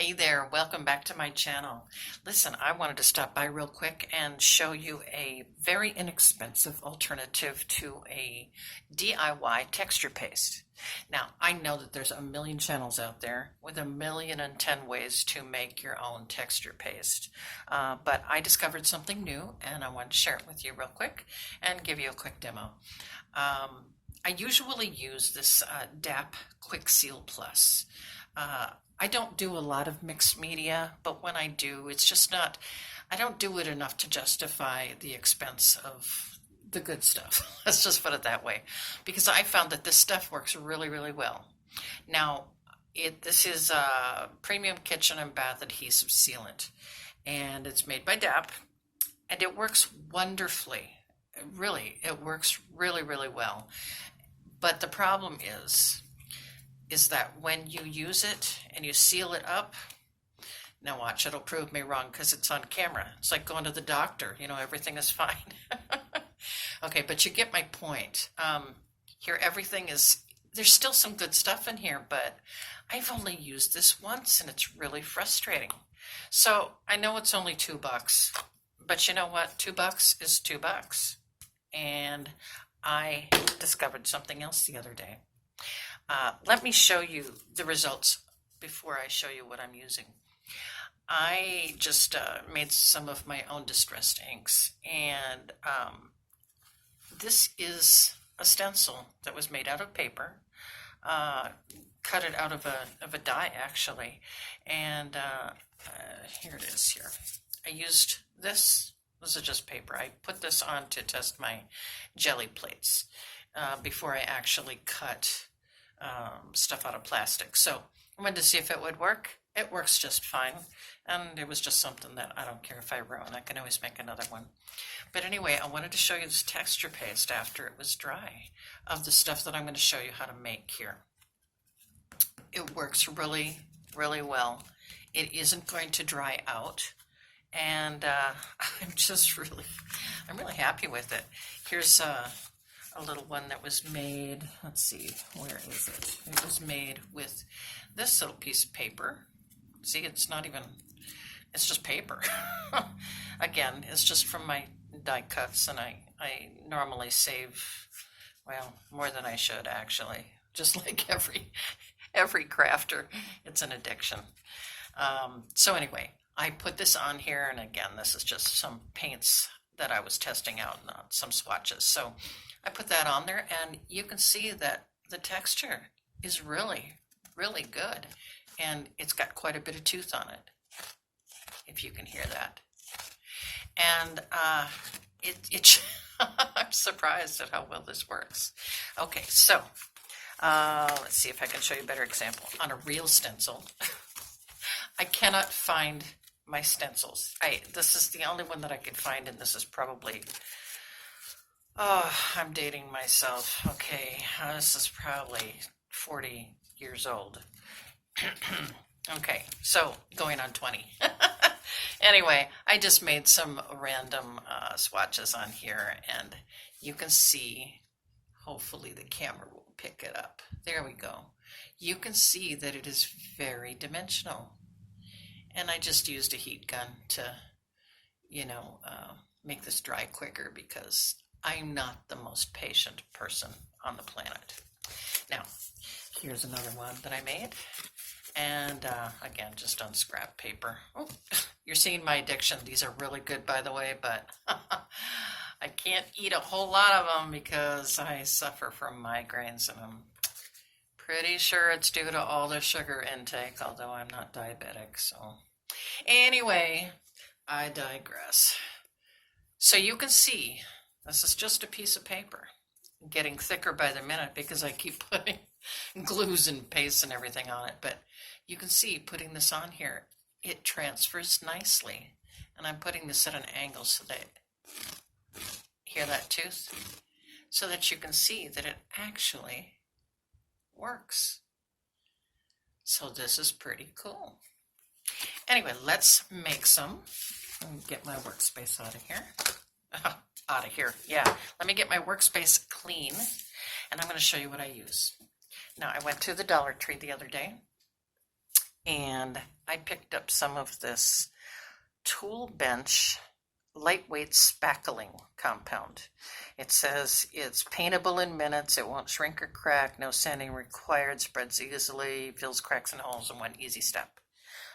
Hey there, welcome back to my channel. Listen, I wanted to stop by real quick and show you a very inexpensive alternative to a DIY texture paste. Now, I know that there's a million channels out there with 1,000,010 ways to make your own texture paste. But I discovered something new and I want to share it with you real quick and give you a quick demo. I usually use this DAP Quick Seal Plus. I don't do a lot of mixed media, but when I do, it's just not, I don't do it enough to justify the expense of the good stuff. Let's just put it that way. Because I found that this stuff works really, really well. Now, this is a Premium Kitchen and Bath Adhesive Sealant, and it's made by DAP, and it works wonderfully. Really, it works really, really well. But the problem is that when you use it and you seal it up, now watch, it'll prove me wrong because it's on camera. It's like going to the doctor, everything is fine. Okay, but you get my point. Here, everything is, there's still some good stuff in here, but I've only used this once and it's really frustrating. So I know it's only $2, but you know what? $2 is $2. And I discovered something else the other day. Let me show you the results before I show you what I'm using. I just made some of my own distressed inks, and this is a stencil that was made out of paper, cut it out of a die actually, and here it is here. I used this is just paper. I put this on to test my jelly plates before I actually cut stuff out of plastic. So I wanted to see if it would work. It works just fine. And it was just something that I don't care if I ruin. I can always make another one. But anyway, I wanted to show you this texture paste after it was dry of the stuff that I'm going to show you how to make here. It works really, really well. It isn't going to dry out. And I'm really happy with it. Here's a little one that was made, let's see, where is it? It was made with this little piece of paper. See, it's not even, it's just paper. Again, it's just from my die cuts, and I normally save, well, more than I should actually. Just like every crafter, it's an addiction. So anyway, I put this on here, and again, this is just some paints that I was testing out, not some swatches. So I put that on there, and you can see that the texture is really, really good. And it's got quite a bit of tooth on it, if you can hear that. And I'm surprised at how well this works. Okay, so let's see if I can show you a better example. On a real stencil, I cannot find my stencils. This is the only one that I could find, and this is probably, I'm dating myself. Okay, this is probably 40 years old. Okay, so going on 20. Anyway, I just made some random swatches on here, and you can see, hopefully the camera will pick it up. There we go. You can see that it is very dimensional. And I just used a heat gun to, make this dry quicker because I'm not the most patient person on the planet. Now, here's another one that I made. And again, just on scrap paper. Oh, you're seeing my addiction. These are really good, by the way, but I can't eat a whole lot of them because I suffer from migraines, and I'm pretty sure it's due to all the sugar intake, although I'm not diabetic. So anyway, I digress. So you can see, this is just a piece of paper, getting thicker by the minute because I keep putting glues and pastes and everything on it. But you can see, putting this on here, it transfers nicely. And I'm putting this at an angle so that, hear that tooth? So that you can see that it actually works. So this is pretty cool. Anyway, let's make some. Let me get my workspace out of here. Out of here, yeah. Let me get my workspace clean, and I'm going to show you what I use. Now, I went to the Dollar Tree the other day, and I picked up some of this Tool Bench lightweight spackling compound. It says it's paintable in minutes, it won't shrink or crack, no sanding required, spreads easily, fills cracks and holes in one easy step.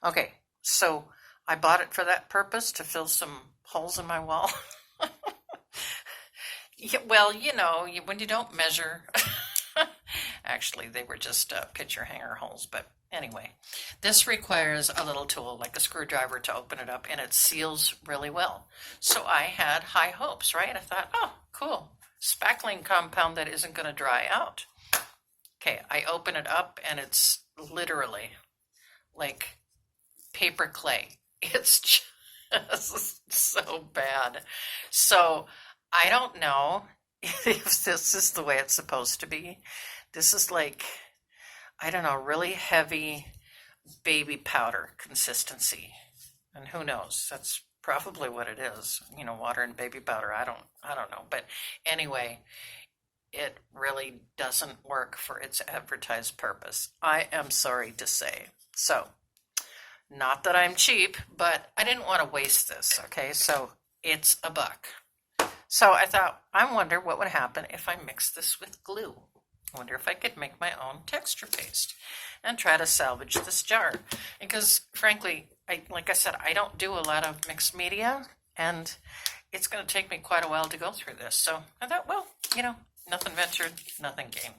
Okay, so I bought it for that purpose, to fill some holes in my wall. Yeah, well, when you don't measure, actually, they were just picture hanger holes, but anyway, this requires a little tool like a screwdriver to open it up, and it seals really well. So I had high hopes, right? I thought, oh, cool, spackling compound that isn't going to dry out. Okay, I open it up, and it's literally like paper clay. It's just so bad. So I don't know if this is the way it's supposed to be. This is like, I don't know, really heavy baby powder consistency. And who knows? That's probably what it is. Water and baby powder. I don't know. But anyway, it really doesn't work for its advertised purpose, I am sorry to say. So, not that I'm cheap, but I didn't want to waste this, okay? So, it's $1. So I thought, I wonder what would happen if I mix this with glue. I wonder if I could make my own texture paste and try to salvage this jar. Because frankly, like I said, I don't do a lot of mixed media, and it's going to take me quite a while to go through this. So I thought, well, nothing ventured, nothing gained.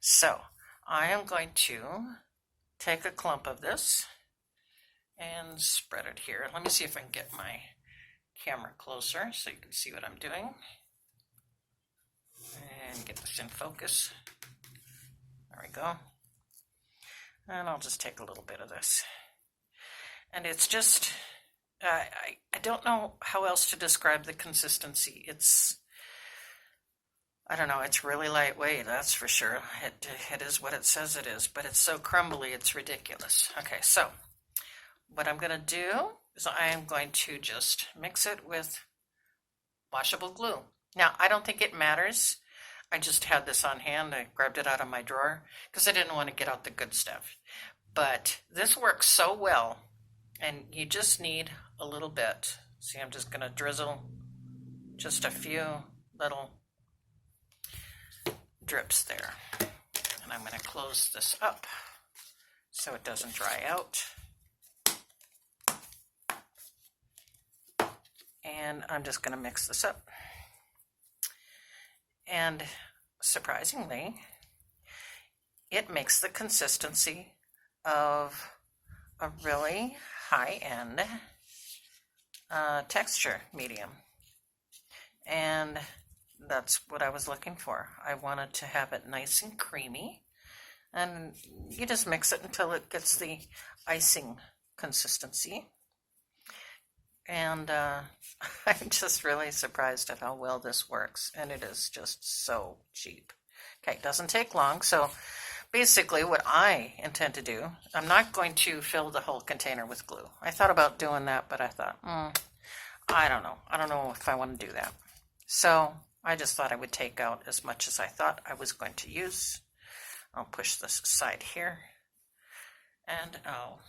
So I am going to take a clump of this and spread it here. Let me see if I can get my camera closer so you can see what I'm doing. And get this in focus. There we go. And I'll just take a little bit of this. And it's just, I don't know how else to describe the consistency. I don't know, it's really lightweight, that's for sure. It is what it says it is, but it's so crumbly, it's ridiculous. Okay, so what I'm going to do is I am going to just mix it with washable glue. Now, I don't think it matters. I just had this on hand. I grabbed it out of my drawer because I didn't want to get out the good stuff. But this works so well, and you just need a little bit. See, I'm just going to drizzle just a few little drips there. And I'm going to close this up so it doesn't dry out. And I'm just going to mix this up. And surprisingly, it makes the consistency of a really high-end texture medium. And that's what I was looking for. I wanted to have it nice and creamy. And you just mix it until it gets the icing consistency. And I'm just really surprised at how well this works. And it is just so cheap. Okay, it doesn't take long. So basically what I intend to do, I'm not going to fill the whole container with glue. I thought about doing that, but I thought, I don't know. I don't know if I want to do that. So I just thought I would take out as much as I thought I was going to use. I'll push this aside here. And I'll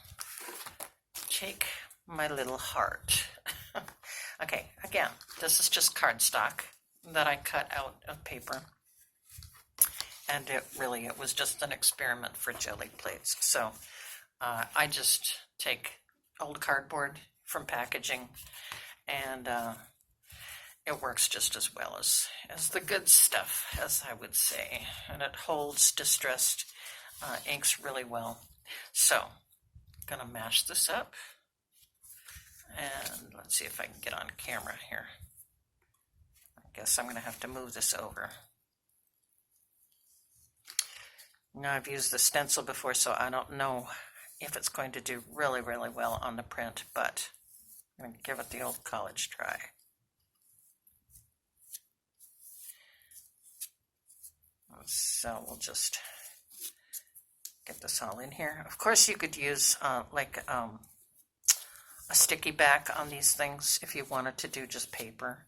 take my little heart. Okay, again, this is just cardstock that I cut out of paper. And it was just an experiment for jelly plates. So I just take old cardboard from packaging, and it works just as well as the good stuff, as I would say. And it holds distressed inks really well. So I'm going to mash this up. And let's see if I can get on camera here. I guess I'm going to have to move this over. Now, I've used the stencil before, so I don't know if it's going to do really, really well on the print, but I'm going to give it the old college try. So we'll just get this all in here. Of course, you could use a sticky back on these things if you wanted to do just paper.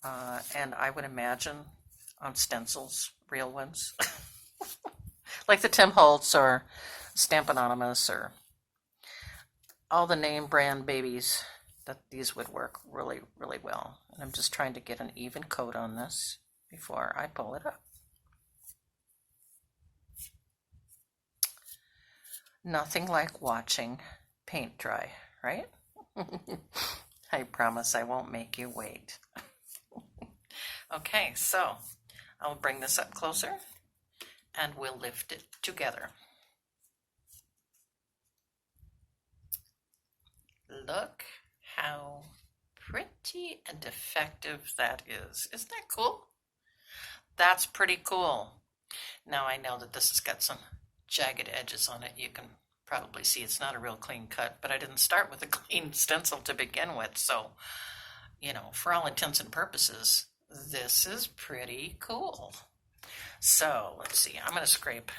And I would imagine on stencils, real ones, like the Tim Holtz or Stamp Anonymous or all the name brand babies that these would work really, really well. And I'm just trying to get an even coat on this before I pull it up. Nothing like watching paint dry, right? I promise I won't make you wait. Okay, so I'll bring this up closer and we'll lift it together. Look how pretty and effective that is. Isn't that cool? That's pretty cool. Now I know that this has got some jagged edges on it. You can probably see it's not a real clean cut, but I didn't start with a clean stencil to begin with. So, you know, for all intents and purposes, this is pretty cool. So let's see, I'm going to scrape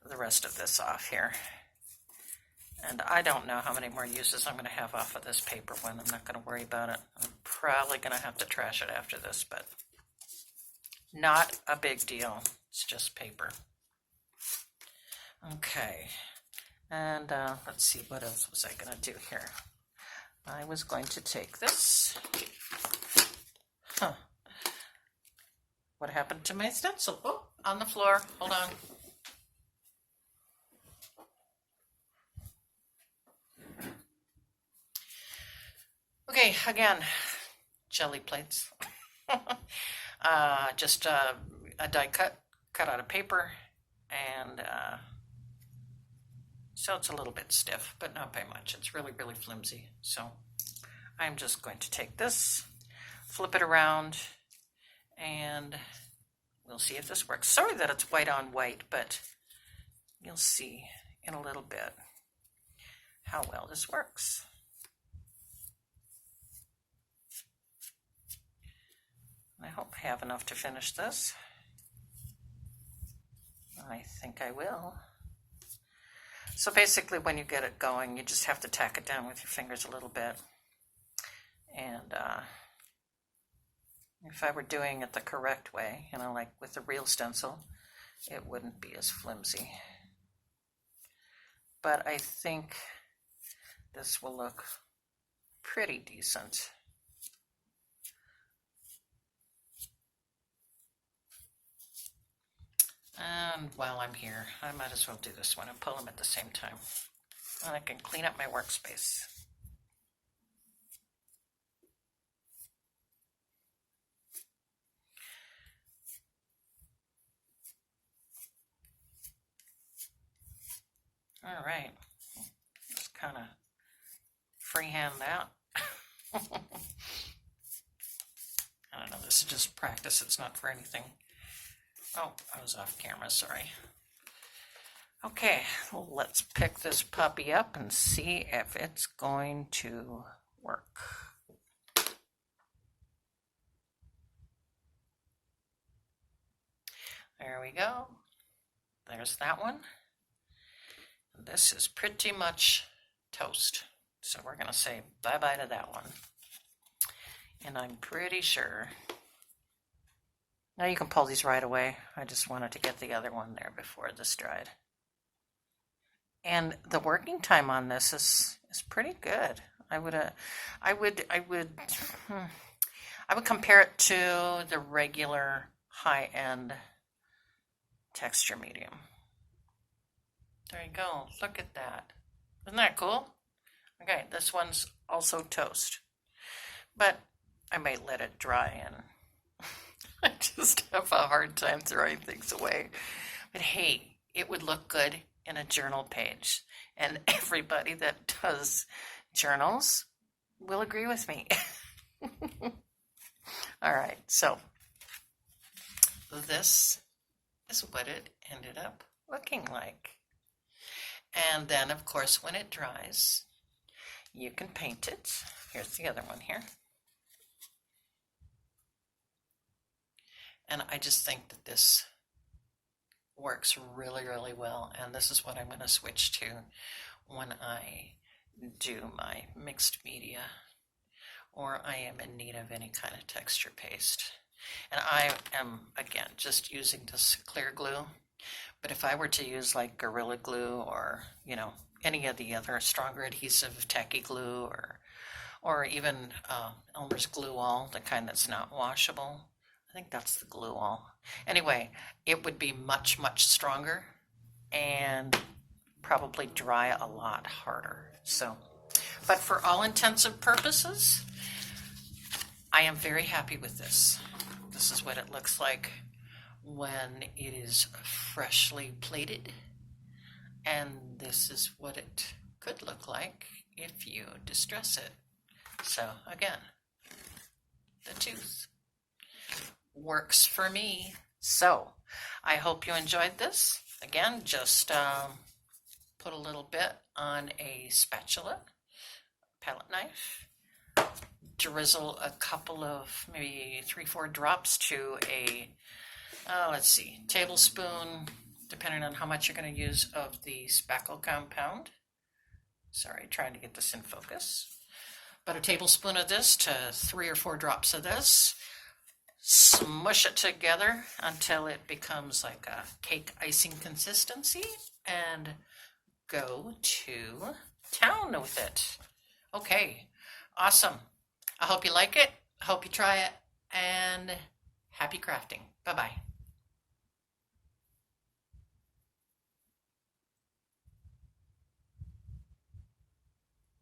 the rest of this off here. And I don't know how many more uses I'm going to have off of this paper when. I'm not going to worry about it. I'm probably going to have to trash it after this, but not a big deal. It's just paper. Okay. And let's see, what else was I going to do here? I was going to take this. What happened to my stencil? Oh, on the floor. Hold on. Okay, again, jelly plates. Just a die cut out of paper, and so it's a little bit stiff, but not by much. It's really, really flimsy. So I'm just going to take this, flip it around, and we'll see if this works. Sorry that it's white on white, but you'll see in a little bit how well this works. I hope I have enough to finish this. I think I will. So basically when you get it going, you just have to tack it down with your fingers a little bit. And if I were doing it the correct way, you know, like with the real stencil, it wouldn't be as flimsy. But I think this will look pretty decent. And while I'm here, I might as well do this one and pull them at the same time. And I can clean up my workspace. All right, just kind of freehand that. I don't know, this is just practice, it's not for anything. Oh, I was off camera, sorry. Okay, well, let's pick this puppy up and see if it's going to work. There we go. There's that one. This is pretty much toast. So we're going to say bye-bye to that one. And I'm pretty sure. Now you can pull these right away. I just wanted to get the other one there before this dried. And the working time on this is pretty good. I would compare it to the regular high-end texture medium. There you go. Look at that. Isn't that cool? Okay, this one's also toast. But I might let it dry and I just have a hard time throwing things away. But hey, it would look good in a journal page. And everybody that does journals will agree with me. All right, so this is what it ended up looking like. And then, of course, when it dries, you can paint it. Here's the other one here. And I just think that this works really, really well. And this is what I'm going to switch to when I do my mixed media or I am in need of any kind of texture paste. And I am, again, just using this clear glue. But if I were to use like Gorilla Glue or, you know, any of the other stronger adhesive, tacky glue, or even Elmer's Glue All, the kind that's not washable. I think that's the Glue All. Anyway, it would be much, much stronger and probably dry a lot harder. So, but for all intents and purposes, I am very happy with this. This is what it looks like when it is freshly plated, and this is what it could look like if you distress it. So again, the tooth works for me. So I hope you enjoyed this. Again, just put a little bit on a spatula, palette knife, drizzle a couple of, maybe 3-4 drops to a, let's see, tablespoon, depending on how much you're going to use of the spackle compound. Sorry, trying to get this in focus. About a tablespoon of this to 3 or 4 drops of this. Smush it together until it becomes like a cake icing consistency and go to town with it. Okay, awesome. I hope you like it. I hope you try it, and happy crafting. Bye-bye.